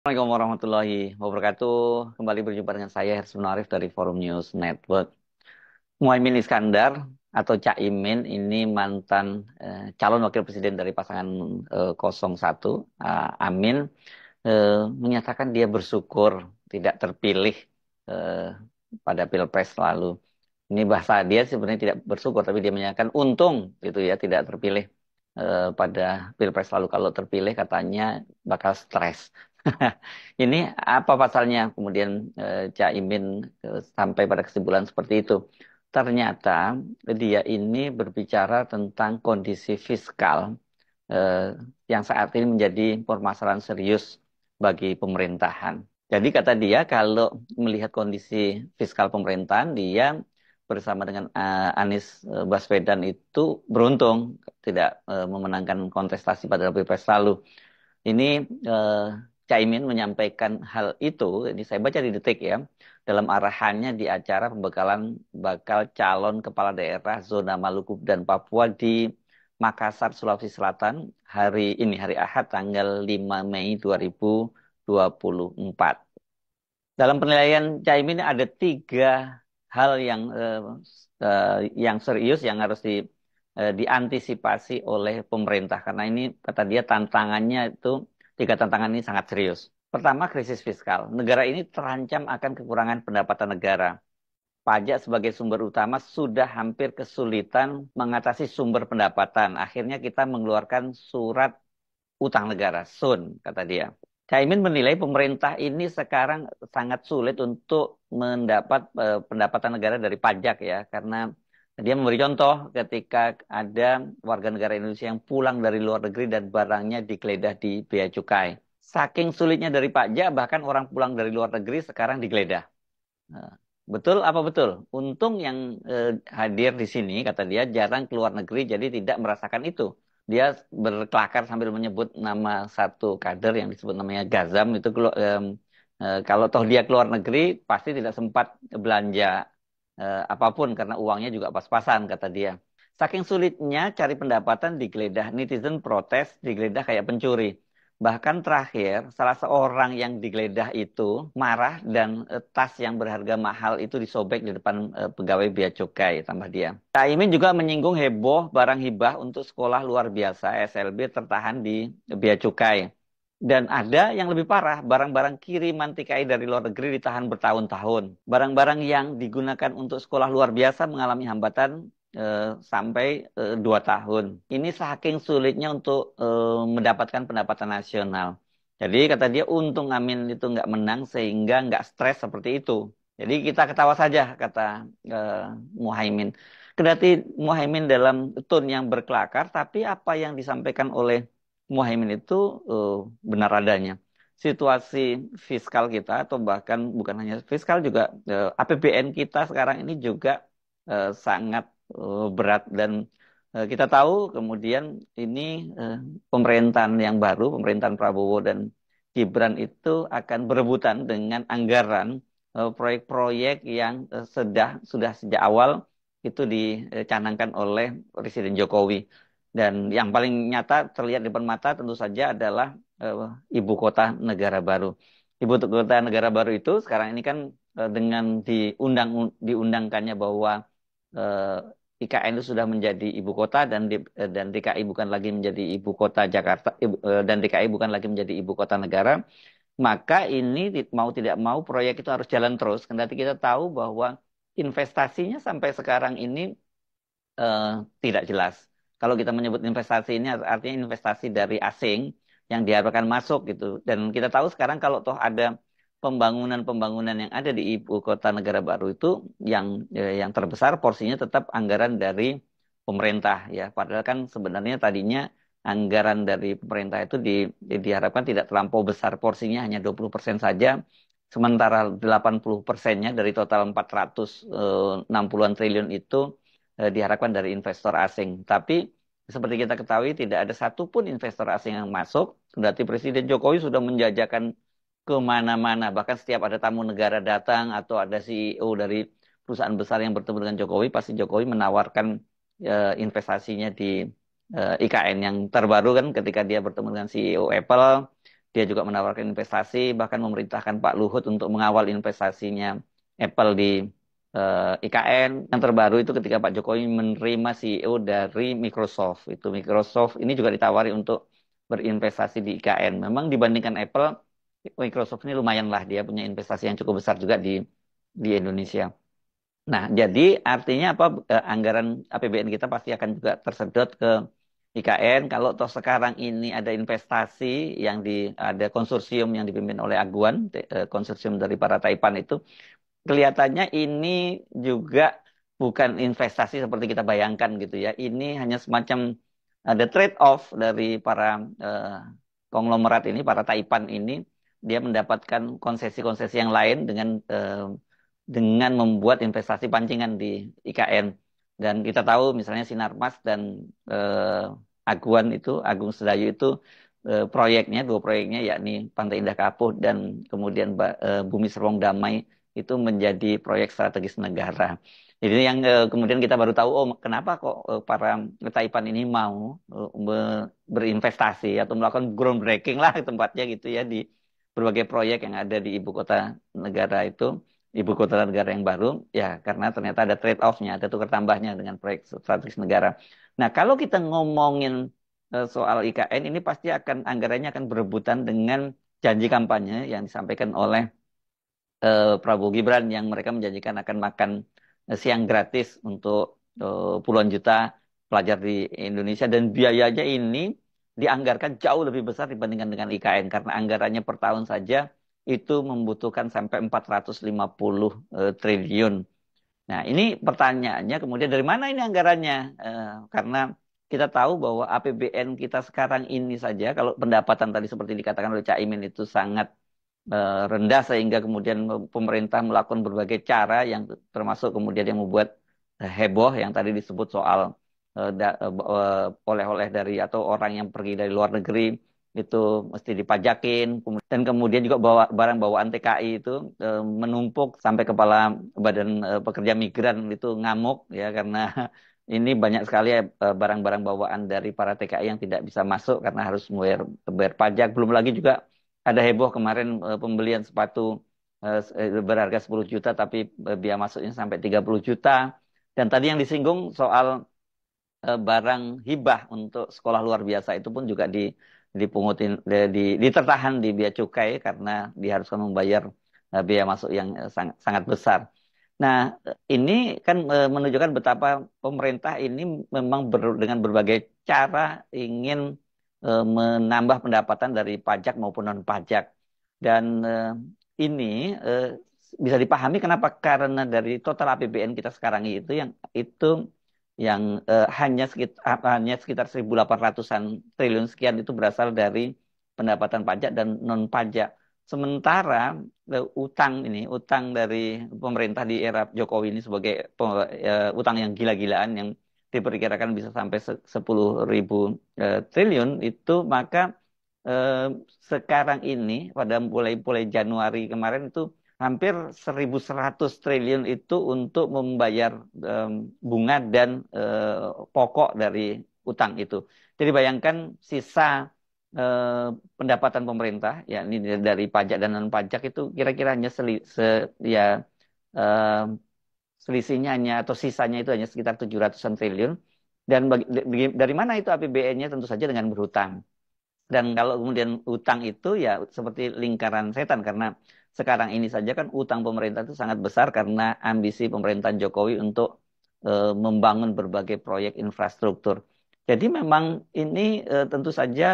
Assalamualaikum warahmatullahi wabarakatuh. Kembali berjumpa dengan saya Hersun Arif dari Forum News Network. Muhaimin Iskandar atau Cak Imin ini mantan calon wakil presiden dari pasangan 01 Amin menyatakan dia bersyukur tidak terpilih eh, pada Pilpres lalu. Ini bahasa dia sebenarnya tidak bersyukur, tapi dia menyatakan untung gitu ya tidak terpilih pada Pilpres lalu. Kalau terpilih katanya bakal stres. Ini apa pasalnya? Kemudian Cak Imin sampai pada kesimpulan seperti itu. Ternyata dia ini berbicara tentang kondisi fiskal eh, yang saat ini menjadi permasalahan serius bagi pemerintahan. Jadi kata dia kalau melihat kondisi fiskal pemerintahan, dia bersama dengan Anies Baswedan itu beruntung tidak memenangkan kontestasi pada Pilpres lalu. Ini eh, Caimin menyampaikan hal itu, ini saya baca di Detik ya, dalam arahannya di acara pembekalan bakal calon kepala daerah zona Maluku dan Papua di Makassar, Sulawesi Selatan hari Ahad tanggal 5 Mei 2024. Dalam penilaian Caimin ada tiga hal yang serius yang harus diantisipasi oleh pemerintah karena ini kata dia tantangannya itu tiga tantangan ini sangat serius. Pertama, krisis fiskal. Negara ini terancam akan kekurangan pendapatan negara. Pajak sebagai sumber utama sudah hampir kesulitan mengatasi sumber pendapatan. Akhirnya kita mengeluarkan surat utang negara, SUN, kata dia. Caimin menilai pemerintah ini sekarang sangat sulit untuk mendapat pendapatan negara dari pajak ya, karena dia memberi contoh ketika ada warga negara Indonesia yang pulang dari luar negeri dan barangnya digeledah di bea cukai. Saking sulitnya dari pajak, bahkan orang pulang dari luar negeri sekarang digeledah. Nah, betul apa betul? Untung yang hadir di sini, kata dia, jarang keluar negeri, jadi tidak merasakan itu. Dia berkelakar sambil menyebut nama satu kader yang disebut namanya Gazam, itu kalau toh dia keluar negeri, pasti tidak sempat belanja apapun, karena uangnya juga pas-pasan, kata dia. Saking sulitnya cari pendapatan digeledah, netizen protes, digeledah kayak pencuri. Bahkan terakhir, salah seorang yang digeledah itu marah dan tas yang berharga mahal itu disobek di depan pegawai bea cukai, tambah dia. Caimin juga menyinggung heboh barang hibah untuk sekolah luar biasa SLB tertahan di bea cukai. Dan ada yang lebih parah, barang-barang kiriman TKI dari luar negeri ditahan bertahun-tahun. Barang-barang yang digunakan untuk sekolah luar biasa mengalami hambatan sampai 2 tahun. Ini saking sulitnya untuk mendapatkan pendapatan nasional. Jadi kata dia untung Amin itu nggak menang sehingga nggak stres seperti itu. Jadi kita ketawa saja kata eh, Muhaimin. Kendati Muhaimin dalam tone yang berkelakar, tapi apa yang disampaikan oleh Muhaimin itu eh, benar adanya. Situasi fiskal kita atau bahkan bukan hanya fiskal juga APBN kita sekarang ini juga sangat berat dan kita tahu kemudian ini eh, pemerintahan yang baru, pemerintahan Prabowo dan Gibran itu akan berebutan dengan anggaran proyek-proyek yang sudah sejak awal itu dicanangkan oleh Presiden Jokowi. Dan yang paling nyata terlihat di depan mata tentu saja adalah ibu kota negara baru. Ibu kota negara baru itu sekarang ini kan dengan diundangkannya bahwa eh, IKN itu sudah menjadi ibu kota dan DKI bukan lagi menjadi ibu kota Jakarta dan DKI bukan lagi menjadi ibu kota negara, maka ini mau tidak mau proyek itu harus jalan terus. Kendati kita tahu bahwa investasinya sampai sekarang ini eh, tidak jelas. Kalau kita menyebut investasi ini artinya investasi dari asing yang diharapkan masuk gitu. Dan kita tahu sekarang kalau toh ada pembangunan-pembangunan yang ada di ibu kota negara baru itu yang terbesar porsinya tetap anggaran dari pemerintah ya. Padahal kan sebenarnya tadinya anggaran dari pemerintah itu diharapkan tidak terlampau besar porsinya hanya 20% saja. Sementara 80%-nya dari total 460-an triliun itu diharapkan dari investor asing. Tapi seperti kita ketahui tidak ada satupun investor asing yang masuk. Berarti Presiden Jokowi sudah menjajakan kemana-mana. Bahkan setiap ada tamu negara datang atau ada CEO dari perusahaan besar yang bertemu dengan Jokowi, pasti Jokowi menawarkan investasinya di IKN yang terbaru kan ketika dia bertemu dengan CEO Apple, dia juga menawarkan investasi, bahkan memerintahkan Pak Luhut untuk mengawal investasinya Apple di IKN. Yang terbaru itu ketika Pak Jokowi menerima CEO dari Microsoft. Itu Microsoft ini juga ditawari untuk berinvestasi di IKN. Memang dibandingkan Apple, Microsoft ini lumayan lah, dia punya investasi yang cukup besar juga di Indonesia. Nah, jadi artinya apa? Anggaran APBN kita pasti akan juga tersedot ke IKN. Kalau toh sekarang ini ada investasi yang ada konsorsium yang dipimpin oleh Aguan, konsorsium dari para Taipan itu, kelihatannya ini juga bukan investasi seperti kita bayangkan gitu ya. Ini hanya semacam ada trade off dari para eh, konglomerat ini, para Taipan ini, dia mendapatkan konsesi-konsesi yang lain dengan membuat investasi pancingan di IKN. Dan kita tahu misalnya Sinarmas dan Aguan itu, Agung Sedayu itu proyeknya, dua proyeknya yakni Pantai Indah Kapuk dan kemudian Bumi Serpong Damai itu menjadi proyek strategis negara. Jadi yang kemudian kita baru tahu, oh kenapa kok para Taipan ini mau berinvestasi atau melakukan groundbreaking lah tempatnya gitu ya di berbagai proyek yang ada di ibu kota negara itu, ibu kota negara yang baru, ya karena ternyata ada trade off-nya, ada tukar tambahnya dengan proyek strategis negara. Nah kalau kita ngomongin soal IKN ini pasti akan anggarannya akan berebutan dengan janji kampanye yang disampaikan oleh Prabowo Gibran yang mereka menjanjikan akan makan siang gratis untuk puluhan juta pelajar di Indonesia dan biayanya ini dianggarkan jauh lebih besar dibandingkan dengan IKN karena anggarannya per tahun saja itu membutuhkan sampai 450 triliun. Nah, ini pertanyaannya kemudian dari mana ini anggarannya? Karena kita tahu bahwa APBN kita sekarang ini saja kalau pendapatan tadi seperti dikatakan oleh Cak Imin itu sangat rendah sehingga kemudian pemerintah melakukan berbagai cara yang termasuk kemudian yang membuat heboh yang tadi disebut soal oleh-oleh dari atau orang yang pergi dari luar negeri itu mesti dipajakin dan kemudian juga barang bawaan TKI itu menumpuk sampai kepala badan pekerja migran itu ngamuk ya karena ini banyak sekali barang-barang bawaan dari para TKI yang tidak bisa masuk karena harus bayar pajak. Belum lagi juga ada heboh kemarin pembelian sepatu berharga 10 juta tapi biaya masuknya sampai 30 juta. Dan tadi yang disinggung soal barang hibah untuk sekolah luar biasa itu pun juga dipungutin ditertahan di bea cukai karena diharuskan membayar biaya masuk yang sangat besar. Nah, ini kan menunjukkan betapa pemerintah ini memang dengan berbagai cara ingin menambah pendapatan dari pajak maupun non pajak. Dan ini eh, bisa dipahami kenapa karena dari total APBN kita sekarang itu yang hanya sekitar 1.800-an triliun sekian itu berasal dari pendapatan pajak dan non pajak. Sementara utang dari pemerintah di era Jokowi ini sebagai utang yang gila-gilaan yang diperkirakan bisa sampai 10.000 triliun itu maka eh, sekarang ini pada mulai Januari kemarin itu hampir 1.100 triliun itu untuk membayar bunga dan pokok dari utang itu. Jadi bayangkan sisa pendapatan pemerintah, ya ini dari pajak dan non pajak itu kira-kira hanya ya eh, selisihnya hanya atau sisanya itu hanya sekitar 700-an triliun. Dan dari mana itu APBN-nya? Tentu saja dengan berhutang. Dan kalau kemudian utang itu ya seperti lingkaran setan karena sekarang ini saja kan utang pemerintah itu sangat besar karena ambisi pemerintahan Jokowi untuk membangun berbagai proyek infrastruktur. Jadi memang ini tentu saja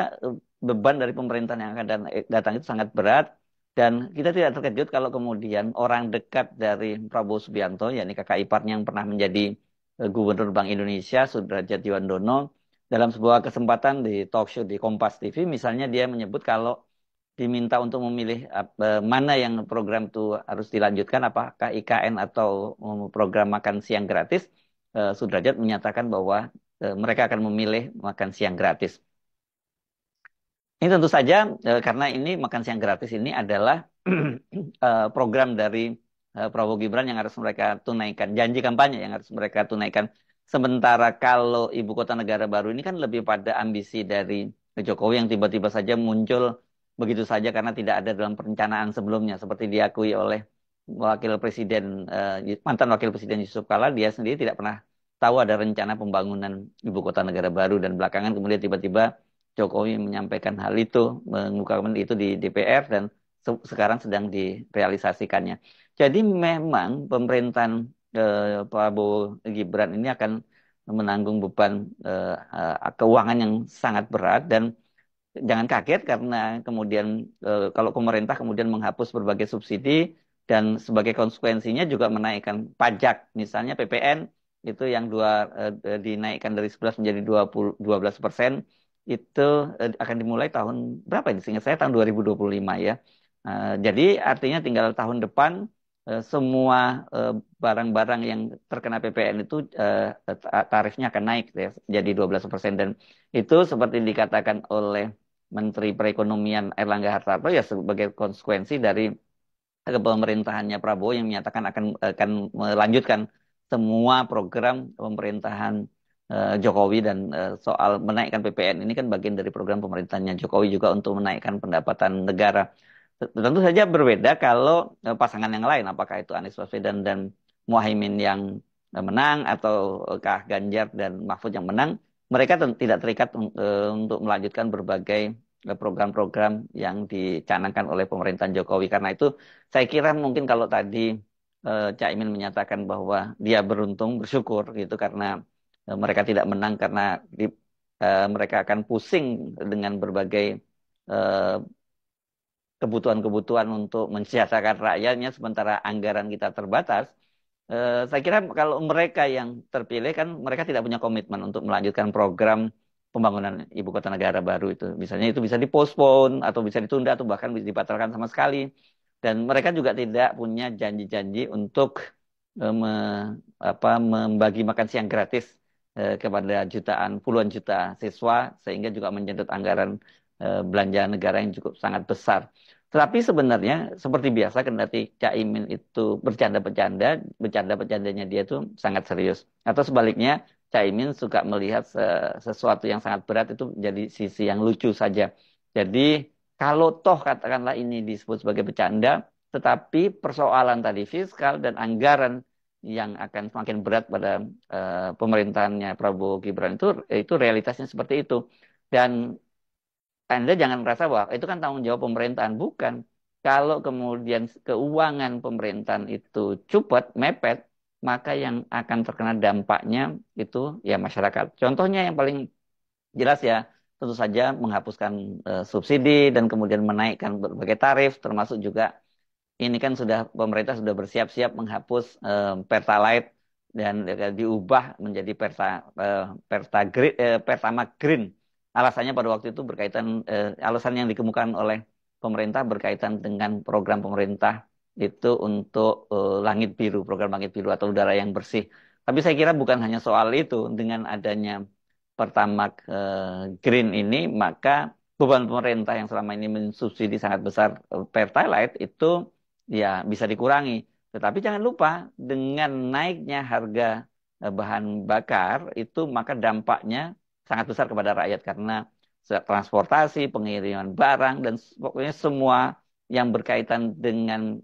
beban dari pemerintahan yang akan datang itu sangat berat dan kita tidak terkejut kalau kemudian orang dekat dari Prabowo Subianto, yakni kakak iparnya yang pernah menjadi Gubernur Bank Indonesia, Sudrajat Djandrono, dalam sebuah kesempatan di talk show di Kompas TV, misalnya dia menyebut kalau diminta untuk memilih mana yang program itu harus dilanjutkan, apakah IKN atau program makan siang gratis, Sudrajat menyatakan bahwa mereka akan memilih makan siang gratis. Ini tentu saja karena ini makan siang gratis ini adalah program dari Prabowo Gibran yang harus mereka tunaikan, janji kampanye yang harus mereka tunaikan. Sementara kalau ibu kota negara baru ini kan lebih pada ambisi dari Jokowi yang tiba-tiba saja muncul begitu saja karena tidak ada dalam perencanaan sebelumnya seperti diakui oleh wakil presiden mantan wakil presiden Yusuf Kala. Dia sendiri tidak pernah tahu ada rencana pembangunan ibu kota negara baru, dan belakangan kemudian tiba-tiba Jokowi menyampaikan hal itu, mengungkapkan itu di DPR, dan sekarang sedang direalisasikannya. Jadi memang pemerintahan Prabowo Gibran ini akan menanggung beban keuangan yang sangat berat, dan jangan kaget karena kemudian kalau pemerintah kemudian menghapus berbagai subsidi dan sebagai konsekuensinya juga menaikkan pajak, misalnya PPN itu yang dinaikkan dari 11 menjadi 12%, itu akan dimulai tahun berapa ini? Seingat saya tahun 2025 ya. Jadi artinya tinggal tahun depan semua eh, barang-barang yang terkena PPN itu tarifnya akan naik ya, jadi 12%, dan itu seperti dikatakan oleh Menteri Perekonomian Erlangga Hartarto ya sebagai konsekuensi dari pemerintahannya Prabowo yang menyatakan akan melanjutkan semua program pemerintahan Jokowi, dan soal menaikkan PPN ini kan bagian dari program pemerintahannya Jokowi juga untuk menaikkan pendapatan negara. Tentu saja berbeda kalau pasangan yang lain, apakah itu Anies Baswedan dan Muhaimin yang menang, ataukah Ganjar dan Mahfud yang menang, mereka tidak terikat untuk melanjutkan berbagai program-program yang dicanangkan oleh pemerintahan Jokowi. Karena itu saya kira mungkin kalau tadi Cak Imin menyatakan bahwa dia beruntung, bersyukur gitu karena mereka tidak menang karena mereka akan pusing dengan berbagai eh, kebutuhan-kebutuhan untuk mensejahterakan rakyatnya sementara anggaran kita terbatas. Saya kira kalau mereka yang terpilih kan mereka tidak punya komitmen untuk melanjutkan program pembangunan ibu kota negara baru itu. Misalnya itu bisa dipospon atau bisa ditunda atau bahkan bisa dibatalkan sama sekali. Dan mereka juga tidak punya janji-janji untuk membagi makan siang gratis kepada puluhan juta siswa, sehingga juga menyedot anggaran belanja negara yang cukup sangat besar. Tetapi sebenarnya seperti biasa kendati Caimin itu bercanda-bercanda, bercanda-bercandanya dia itu sangat serius. Atau sebaliknya, Caimin suka melihat sesuatu yang sangat berat itu jadi sisi yang lucu saja. Jadi kalau toh katakanlah ini disebut sebagai bercanda, tetapi persoalan tadi fiskal dan anggaran yang akan semakin berat pada pemerintahannya Prabowo Gibran itu realitasnya seperti itu. Dan anda jangan merasa bahwa itu kan tanggung jawab pemerintahan. Bukan. Kalau kemudian keuangan pemerintahan itu cupet, mepet, maka yang akan terkena dampaknya itu ya masyarakat. Contohnya yang paling jelas ya, tentu saja menghapuskan subsidi dan kemudian menaikkan berbagai tarif, termasuk juga ini kan pemerintah sudah bersiap-siap menghapus Pertalite dan diubah menjadi Pertamax Green. Alasannya pada waktu itu berkaitan alasan yang dikemukakan oleh pemerintah berkaitan dengan program pemerintah itu untuk langit biru, program langit biru atau udara yang bersih. Tapi saya kira bukan hanya soal itu, dengan adanya Pertamax Green ini, maka beban pemerintah yang selama ini mensubsidi sangat besar Pertalite itu ya bisa dikurangi. Tetapi jangan lupa dengan naiknya harga bahan bakar itu maka dampaknya sangat besar kepada rakyat karena transportasi, pengiriman barang dan pokoknya semua yang berkaitan dengan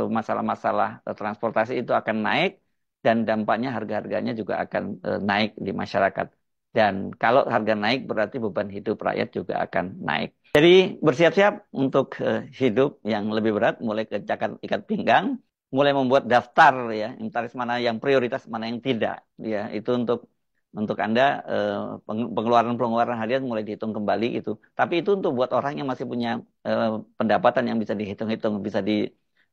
masalah-masalah transportasi itu akan naik, dan dampaknya harga-harganya juga akan naik di masyarakat. Dan kalau harga naik berarti beban hidup rakyat juga akan naik. Jadi bersiap-siap untuk hidup yang lebih berat, mulai kecakan ikat pinggang, mulai membuat daftar ya, inventaris mana yang prioritas, mana yang tidak. Ya, itu untuk Anda pengeluaran-pengeluaran harian mulai dihitung kembali itu. Tapi itu untuk buat orang yang masih punya pendapatan yang bisa dihitung-hitung,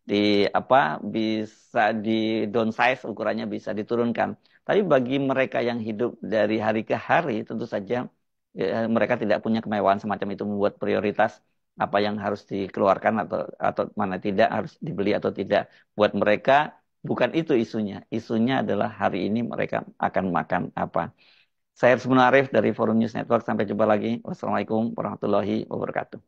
di apa bisa di downsize, ukurannya bisa diturunkan. Tapi bagi mereka yang hidup dari hari ke hari, tentu saja mereka tidak punya kemewahan semacam itu membuat prioritas apa yang harus dikeluarkan atau mana tidak harus dibeli atau tidak. Buat mereka bukan itu isunya. Isunya adalah hari ini mereka akan makan apa. Saya Arsman Arif dari Forum News Network. Sampai jumpa lagi. Wassalamualaikum warahmatullahi wabarakatuh.